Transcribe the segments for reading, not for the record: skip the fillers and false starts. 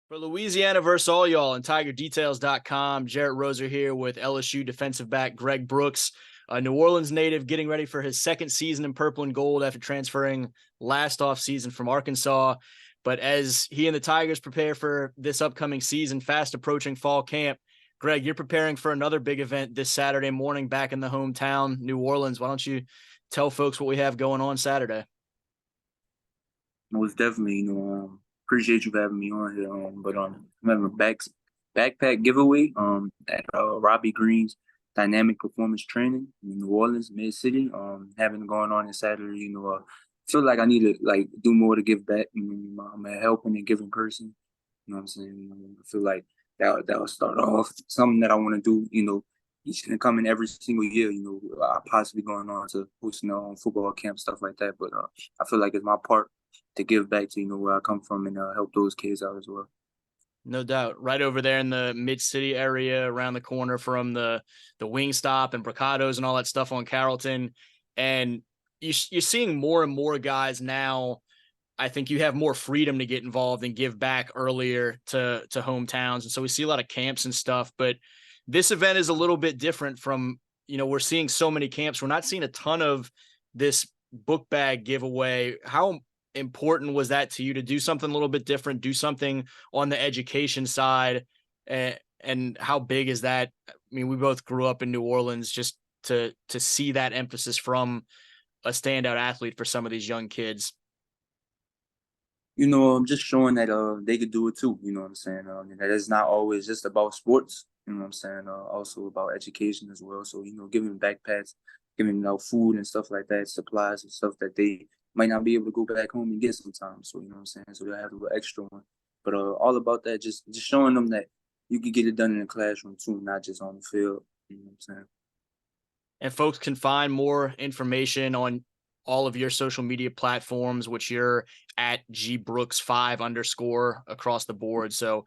For Louisiana versus all y'all and TigerDetails.com, Jarrett Roser here with LSU defensive back Greg Brooks, a New Orleans native getting ready for his second season in purple and gold after transferring last offseason from Arkansas. But as he and the Tigers prepare for this upcoming season, fast approaching fall camp, Greg, you're preparing for another big event this Saturday morning back in the hometown, New Orleans. Why don't you tell folks what we have going on Saturday? Most definitely, appreciate you for having me on here. I'm having a backpack giveaway at Robbie Green's Dynamic Performance Training in New Orleans, Mid City. Having it going on this Saturday, feel like I need to do more to give back. I'm a helping and giving person. You know what I'm saying? I feel like that will start off something that I want to do. Each and coming every single year. Possibly going on to hosting football camp, stuff like that. But I feel like it's my part to give back to where I come from and help those kids out as well. No doubt. Right over there in the mid-city area, around the corner from the Wingstop and Brocados and all that stuff on Carrollton. And you're seeing more and more guys now. I think you have more freedom to get involved and give back earlier to hometowns. And so we see a lot of camps and stuff. But this event is a little bit different from, we're seeing so many camps. We're not seeing a ton of this book bag giveaway. How important was that to you to do something a little bit different, do something on the education side? And how big is that? I mean, we both grew up in New Orleans, just to see that emphasis from a standout athlete for some of these young kids. I'm just showing that they could do it too. You know what I'm saying? And that it's not always just about sports. You know what I'm saying? Also about education as well. So giving backpacks, giving food and stuff like that, supplies and stuff that they might not be able to go back home and get sometimes. So you know what I'm saying? So they'll have a little extra one. But all about that, just showing them that you can get it done in the classroom too, not just on the field. You know what I'm saying? And folks can find more information on all of your social media platforms, which you're at gbrooks5_ across the board. So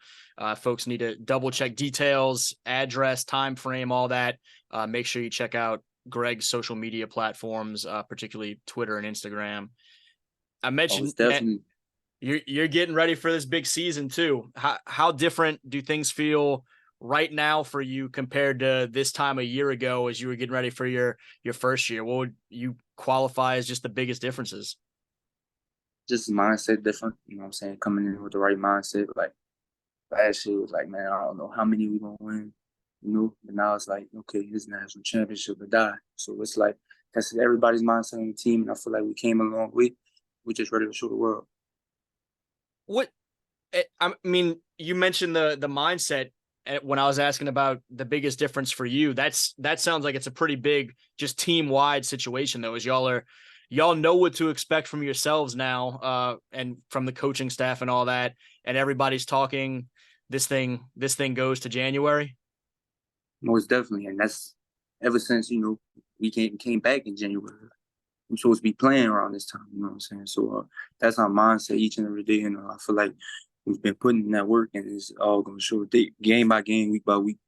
folks need to double check details, address, time frame, all that. Make sure you check out Greg's social media platforms, particularly Twitter and Instagram. I mentioned Definitely. you're getting ready for this big season too. How different do things feel right now for you compared to this time a year ago as you were getting ready for your first year? What would you qualify as just the biggest differences? Just mindset different. You know what I'm saying? Coming in with the right mindset. Like last year was like, man, I don't know how many we gonna win. But now it's like, okay, this national championship or die. So it's like that's everybody's mindset on the team, and I feel like we came a long way. We just ready to show the world. What I mean, you mentioned the mindset when I was asking about the biggest difference for you. That sounds like it's a pretty big, just team wide situation though, as y'all know what to expect from yourselves now, and from the coaching staff and all that, and everybody's talking. This thing goes to January. Most definitely, and that's ever since we came back in January. We're supposed to be playing around this time. You know what I'm saying? So that's our mindset each and every day, and I feel like we've been putting in that work, and it's all going to show game by game, week by week.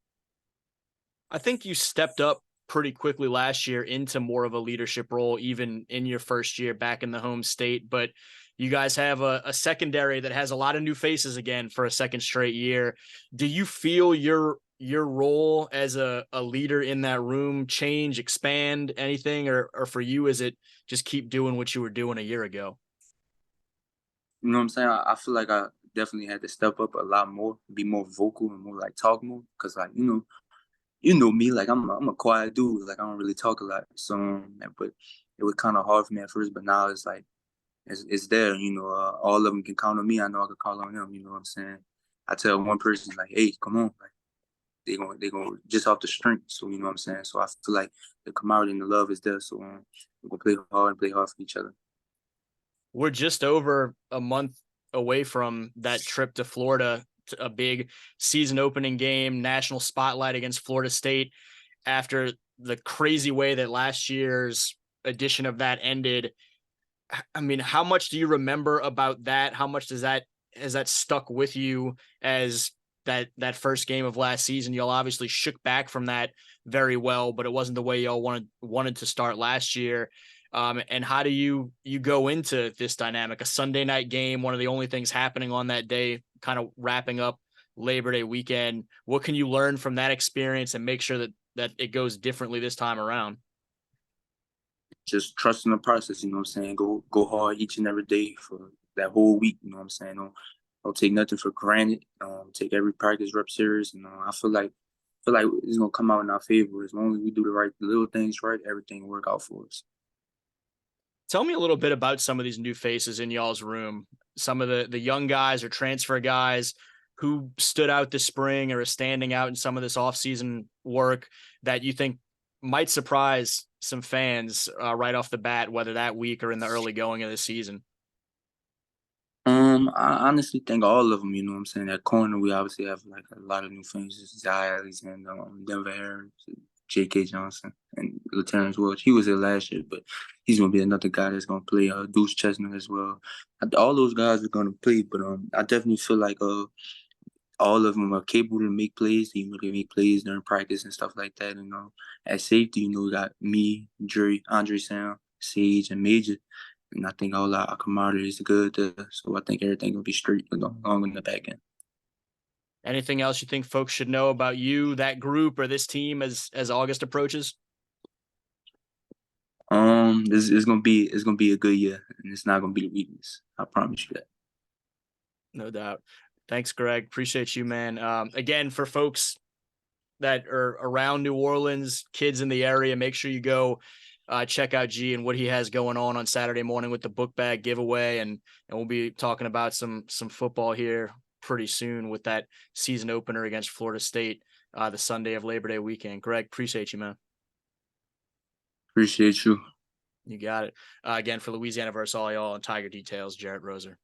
I think you stepped up pretty quickly last year into more of a leadership role, even in your first year back in the home state. But you guys have a secondary that has a lot of new faces again for a second straight year. Do you feel your role as a leader in that room change, expand, anything, or for you, is it just keep doing what you were doing a year ago? You know what I'm saying? I feel like I definitely had to step up a lot more, be more vocal and more talk more, because me, like I'm a quiet dude, like I don't really talk a lot. So, but it was kind of hard for me at first, but now it's like it's there. All of them can count on me. I know I can call on them. You know what I'm saying? I tell one person like, "Hey, come on!" Like they going just off the strength. So you know what I'm saying? So I feel like the camaraderie and the love is there. So we're gonna play hard for each other. We're just over a month away from that trip to Florida, to a big season opening game, national spotlight against Florida State after the crazy way that last year's edition of that ended. I mean, how much do you remember about that? How much has that stuck with you as that first game of last season? Y'all obviously shook back from that very well, but it wasn't the way y'all wanted to start last year. And how do you go into this dynamic? A Sunday night game, one of the only things happening on that day, kind of wrapping up Labor Day weekend. What can you learn from that experience and make sure that it goes differently this time around? Just trusting the process, you know what I'm saying? Go hard each and every day for that whole week, you know what I'm saying? Don't take nothing for granted. Take every practice rep serious. I feel like it's gonna come out in our favor as long as we do the little things right. Everything will work out for us. Tell me a little bit about some of these new faces in y'all's room. Some of the young guys or transfer guys who stood out this spring or is standing out in some of this offseason work that you think might surprise some fans right off the bat, whether that week or in the early going of the season. I honestly think all of them. You know what I'm saying? At corner, we obviously have like a lot of new faces: Ziles and Denver Harris, J.K. Johnson, and Laterrence Welch. He was there last year, but he's gonna be another guy that's gonna play. Deuce Chestnut as well. All those guys are gonna play, but I definitely feel like all of them are capable to make plays. They make plays during practice and stuff like that. And at safety, we got me, Andre Sam, Sage, and Major. And I think all our camaraderie is good. So I think everything will be straight along in the back end. Anything else you think folks should know about you, that group, or this team as August approaches? This is gonna be a good year, and it's not gonna be a weakness. I promise you that. No doubt. Thanks, Greg. Appreciate you, man. Again, for folks that are around New Orleans, kids in the area, make sure you go check out G and what he has going on Saturday morning with the book bag giveaway, and we'll be talking about some football here pretty soon with that season opener against Florida State the Sunday of Labor Day weekend. Greg, appreciate you, man. Appreciate you. You got it. Again, for Louisiana versus all y'all and Tiger Details, Jarrett Roser.